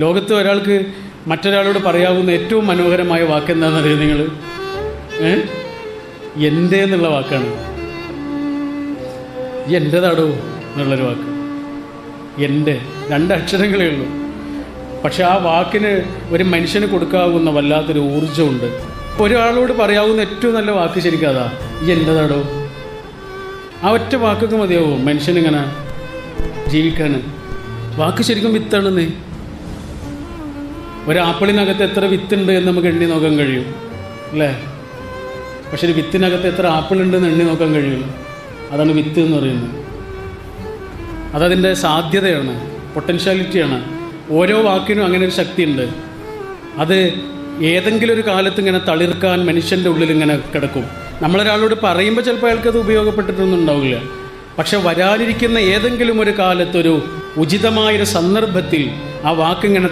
ലോകത്ത് ഒരാൾക്ക് മറ്റൊരാളോട് പറയാവുന്ന ഏറ്റവും മനോഹരമായ വാക്ക് എന്താണെന്നറിയോ നിങ്ങൾ? എൻ്റെ എന്നുള്ള വാക്കാണ്. എൻ്റെതാടോ എന്നുള്ളൊരു വാക്ക്. എൻ്റെ രണ്ട് അക്ഷരങ്ങളേ ഉള്ളൂ. പക്ഷെ ആ വാക്കിന് ഒരു മനുഷ്യന് കൊടുക്കാവുന്ന വല്ലാത്തൊരു ഊർജ്ജമുണ്ട്. ഒരാളോട് പറയാവുന്ന ഏറ്റവും നല്ല വാക്ക് ശരിക്കും അതാ, എൻ്റെതാടോ. ആ ഒറ്റ വാക്കൊക്കെ മതിയാവും മനുഷ്യനിങ്ങനെ ജീവിക്കാൻ. വാക്ക് ശരിക്കും വിത്താണെന്നേ. ഒരാപ്പിളിനകത്ത് എത്ര വിത്തുണ്ട് എന്ന് നമുക്ക് എണ്ണി നോക്കാൻ കഴിയും അല്ലേ? പക്ഷെ ഒരു വിത്തിനകത്ത് എത്ര ആപ്പിളുണ്ടെന്ന് എണ്ണി നോക്കാൻ കഴിയില്ല. അതാണ് വിത്ത് എന്ന് പറയുന്നത്. അതതിൻ്റെ സാധ്യതയാണ്, പൊട്ടൻഷ്യാലിറ്റിയാണ്. ഓരോ വാക്കിനും അങ്ങനെ ഒരു ശക്തിയുണ്ട്. അത് ഏതെങ്കിലും ഒരു കാലത്ത് ഇങ്ങനെ തളിർക്കാൻ മനുഷ്യൻ്റെ ഉള്ളിൽ ഇങ്ങനെ കിടക്കും. നമ്മളൊരാളോട് പറയുമ്പോൾ ചിലപ്പോൾ അയാൾക്കത് ഉപയോഗപ്പെട്ടിട്ടൊന്നും ഉണ്ടാവില്ല. പക്ഷെ വരാനിരിക്കുന്ന ഏതെങ്കിലും ഒരു കാലത്തൊരു ഉചിതമായൊരു സന്ദർഭത്തിൽ ആ വാക്കിങ്ങനെ